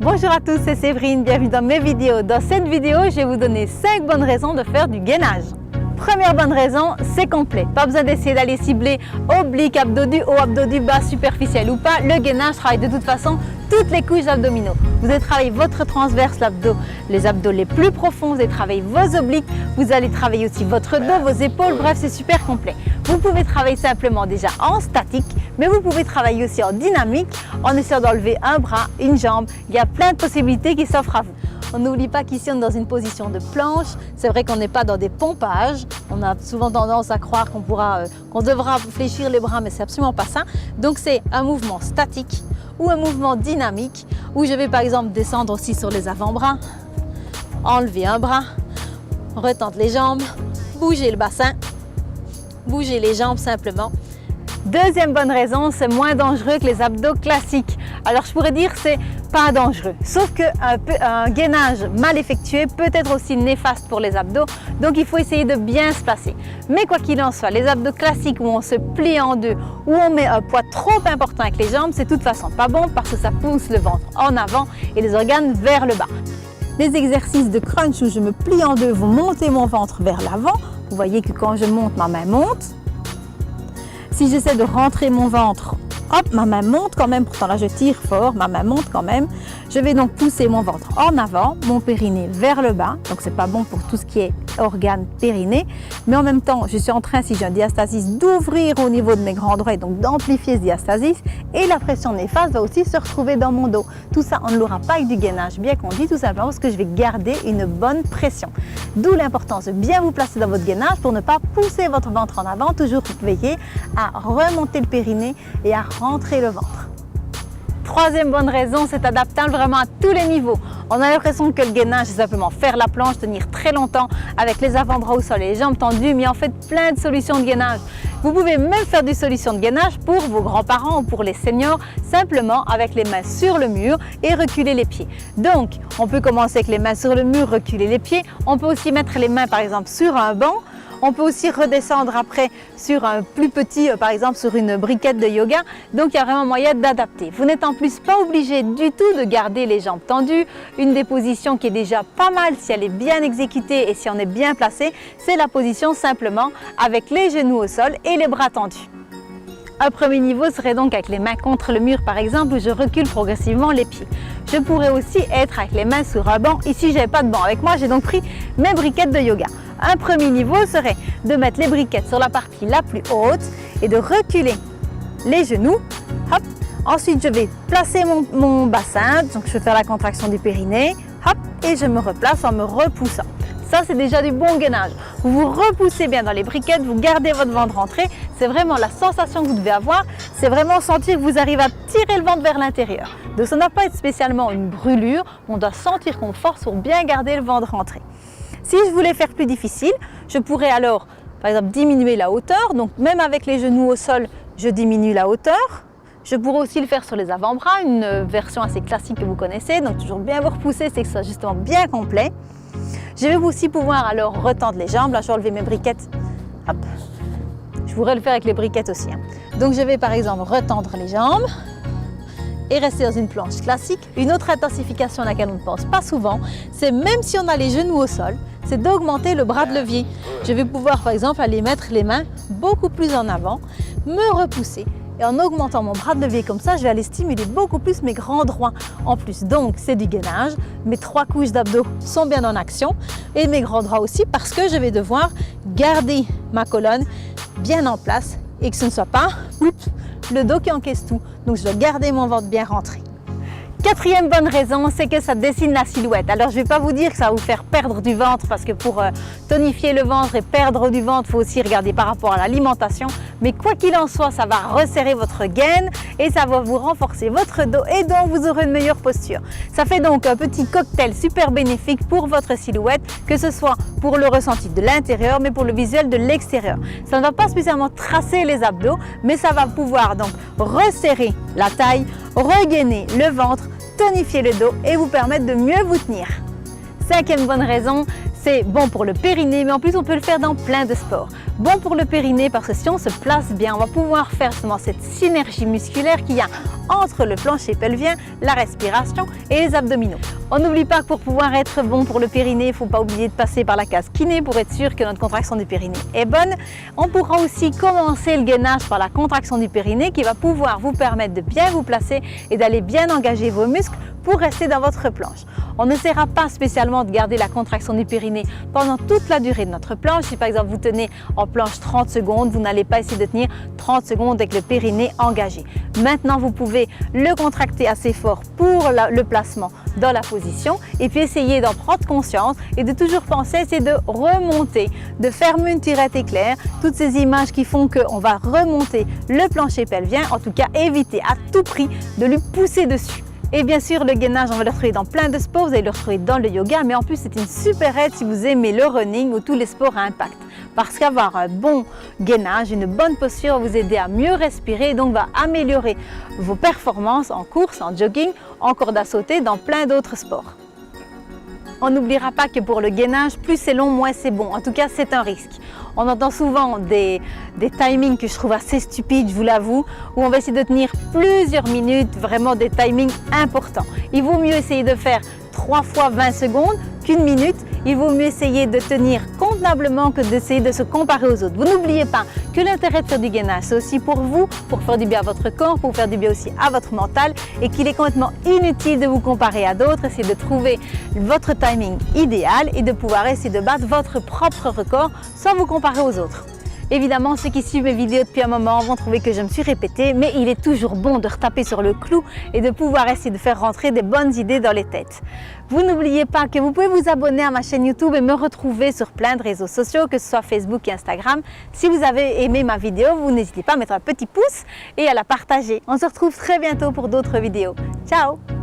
Bonjour à tous, c'est Séverine, bienvenue dans mes vidéos. Dans cette vidéo, je vais vous donner 5 bonnes raisons de faire du gainage. Première bonne raison, c'est complet. Pas besoin d'essayer d'aller cibler oblique, abdos du haut, abdos du bas, superficiel ou pas. Le gainage travaille de toute façon toutes les couches abdominaux. Vous allez travailler votre transverse, l'abdos, les abdos les plus profonds, vous allez travailler vos obliques, vous allez travailler aussi votre dos, vos épaules, bref, c'est super complet. Vous pouvez travailler simplement déjà en statique, mais vous pouvez travailler aussi en dynamique, en essayant d'enlever un bras, une jambe. Il y a plein de possibilités qui s'offrent à vous. On n'oublie pas qu'ici on est dans une position de planche, c'est vrai qu'on n'est pas dans des pompages, on a souvent tendance à croire qu'on devra fléchir les bras, mais c'est absolument pas ça. Donc c'est un mouvement statique ou un mouvement dynamique où je vais par exemple descendre aussi sur les avant-bras, enlever un bras, retendre les jambes, bouger le bassin, bouger les jambes simplement. Deuxième bonne raison, c'est moins dangereux que les abdos classiques. Alors je pourrais dire c'est pas dangereux, sauf qu'un gainage mal effectué peut être aussi néfaste pour les abdos, donc il faut essayer de bien se placer. Mais quoi qu'il en soit, les abdos classiques où on se plie en deux, où on met un poids trop important avec les jambes, c'est de toute façon pas bon parce que ça pousse le ventre en avant et les organes vers le bas. Les exercices de crunch où je me plie en deux vont monter mon ventre vers l'avant. Vous voyez que quand je monte, ma main monte. Si j'essaie de rentrer mon ventre, hop, ma main monte quand même, pourtant là je tire fort, ma main monte quand même. Je vais donc pousser mon ventre en avant, mon périnée vers le bas, donc c'est pas bon pour tout ce qui est organe périnée. Mais en même temps, je suis en train, si j'ai un diastasis, d'ouvrir au niveau de mes grands droits et donc d'amplifier ce diastasis. Et la pression néfaste va aussi se retrouver dans mon dos. Tout ça, on ne l'aura pas avec du gainage bien conduit, tout simplement parce que je vais garder une bonne pression. D'où l'importance de bien vous placer dans votre gainage pour ne pas pousser votre ventre en avant, toujours veiller à remonter le périnée et à rentrer le ventre. Troisième bonne raison, c'est adaptable vraiment à tous les niveaux. On a l'impression que le gainage, c'est simplement faire la planche, tenir très longtemps avec les avant-bras au sol et les jambes tendues, mais en fait plein de solutions de gainage. Vous pouvez même faire des solutions de gainage pour vos grands-parents ou pour les seniors, simplement avec les mains sur le mur et reculer les pieds. Donc, on peut commencer avec les mains sur le mur, reculer les pieds. On peut aussi mettre les mains par exemple sur un banc. On peut aussi redescendre après sur un plus petit, par exemple sur une briquette de yoga. Donc il y a vraiment moyen d'adapter. Vous n'êtes en plus pas obligé du tout de garder les jambes tendues. Une des positions qui est déjà pas mal si elle est bien exécutée et si on est bien placé, c'est la position simplement avec les genoux au sol et les bras tendus. Un premier niveau serait donc avec les mains contre le mur par exemple où je recule progressivement les pieds. Je pourrais aussi être avec les mains sur un banc. Ici, je n'avais pas de banc avec moi, j'ai donc pris mes briquettes de yoga. Un premier niveau serait de mettre les briquettes sur la partie la plus haute et de reculer les genoux. Hop. Ensuite, je vais placer mon bassin, donc je vais faire la contraction du périnée. Hop, et je me replace en me repoussant. Ça, c'est déjà du bon gainage. Vous vous repoussez bien dans les briquettes, vous gardez votre ventre rentré. C'est vraiment la sensation que vous devez avoir. C'est vraiment sentir que vous arrivez à tirer le ventre vers l'intérieur. Donc, ça ne doit pas être spécialement une brûlure. On doit sentir qu'on force pour bien garder le ventre rentré. Si je voulais faire plus difficile, je pourrais alors, par exemple, diminuer la hauteur. Donc, même avec les genoux au sol, je diminue la hauteur. Je pourrais aussi le faire sur les avant-bras, une version assez classique que vous connaissez. Donc, toujours bien vous repousser, c'est que ce soit justement bien complet. Je vais aussi pouvoir alors retendre les jambes. Là, je vais enlever mes briquettes. Hop. Je pourrais le faire avec les briquettes aussi. Donc, je vais par exemple retendre les jambes et rester dans une planche classique. Une autre intensification à laquelle on ne pense pas souvent, c'est même si on a les genoux au sol, c'est d'augmenter le bras de levier. Je vais pouvoir par exemple aller mettre les mains beaucoup plus en avant, me repousser. Et en augmentant mon bras de levier comme ça, je vais aller stimuler beaucoup plus mes grands droits. En plus, donc, c'est du gainage. Mes 3 couches d'abdos sont bien en action. Et mes grands droits aussi parce que je vais devoir garder ma colonne bien en place et que ce ne soit pas le dos qui encaisse tout. Donc, je dois garder mon ventre bien rentré. Quatrième bonne raison, c'est que ça dessine la silhouette. Alors, je ne vais pas vous dire que ça va vous faire perdre du ventre parce que pour tonifier le ventre et perdre du ventre, il faut aussi regarder par rapport à l'alimentation. Mais quoi qu'il en soit, ça va resserrer votre gaine et ça va vous renforcer votre dos et donc vous aurez une meilleure posture. Ça fait donc un petit cocktail super bénéfique pour votre silhouette, que ce soit pour le ressenti de l'intérieur, mais pour le visuel de l'extérieur. Ça ne va pas spécialement tracer les abdos, mais ça va pouvoir donc resserrer la taille, regainer le ventre, tonifier le dos et vous permettre de mieux vous tenir. Cinquième bonne raison, c'est bon pour le périnée, mais en plus on peut le faire dans plein de sports. Bon pour le périnée parce que si on se place bien, on va pouvoir faire justement cette synergie musculaire qu'il y a entre le plancher pelvien, la respiration et les abdominaux. On n'oublie pas que pour pouvoir être bon pour le périnée, il ne faut pas oublier de passer par la case kiné pour être sûr que notre contraction du périnée est bonne. On pourra aussi commencer le gainage par la contraction du périnée qui va pouvoir vous permettre de bien vous placer et d'aller bien engager vos muscles pour rester dans votre planche. On n'essaiera pas spécialement de garder la contraction du périnée pendant toute la durée de notre planche. Si par exemple vous tenez en planche 30 secondes, vous n'allez pas essayer de tenir 30 secondes avec le périnée engagé. Maintenant, vous pouvez le contracter assez fort pour le placement dans la position et puis essayer d'en prendre conscience et de toujours penser, c'est de remonter, de faire une tirette éclair, toutes ces images qui font qu'on va remonter le plancher pelvien, en tout cas éviter à tout prix de lui pousser dessus. Et bien sûr, le gainage, on va le retrouver dans plein de sports, vous allez le retrouver dans le yoga, mais en plus c'est une super aide si vous aimez le running ou tous les sports à impact. Parce qu'avoir un bon gainage, une bonne posture va vous aider à mieux respirer et donc va améliorer vos performances en course, en jogging, en corde à sauter, dans plein d'autres sports. On n'oubliera pas que pour le gainage, plus c'est long, moins c'est bon. En tout cas, c'est un risque. On entend souvent des timings que je trouve assez stupides, je vous l'avoue, où on va essayer de tenir plusieurs minutes, vraiment des timings importants. Il vaut mieux essayer de faire 3 fois 20 secondes qu'une minute. Il vaut mieux essayer de tenir convenablement que d'essayer de se comparer aux autres. Vous n'oubliez pas que l'intérêt de faire du gainage, c'est aussi pour vous, pour faire du bien à votre corps, pour faire du bien aussi à votre mental et qu'il est complètement inutile de vous comparer à d'autres. Essayez de trouver votre timing idéal et de pouvoir essayer de battre votre propre record sans vous comparer aux autres. Évidemment, ceux qui suivent mes vidéos depuis un moment vont trouver que je me suis répétée, mais il est toujours bon de retaper sur le clou et de pouvoir essayer de faire rentrer des bonnes idées dans les têtes. Vous n'oubliez pas que vous pouvez vous abonner à ma chaîne YouTube et me retrouver sur plein de réseaux sociaux, que ce soit Facebook et Instagram. Si vous avez aimé ma vidéo, vous n'hésitez pas à mettre un petit pouce et à la partager. On se retrouve très bientôt pour d'autres vidéos. Ciao!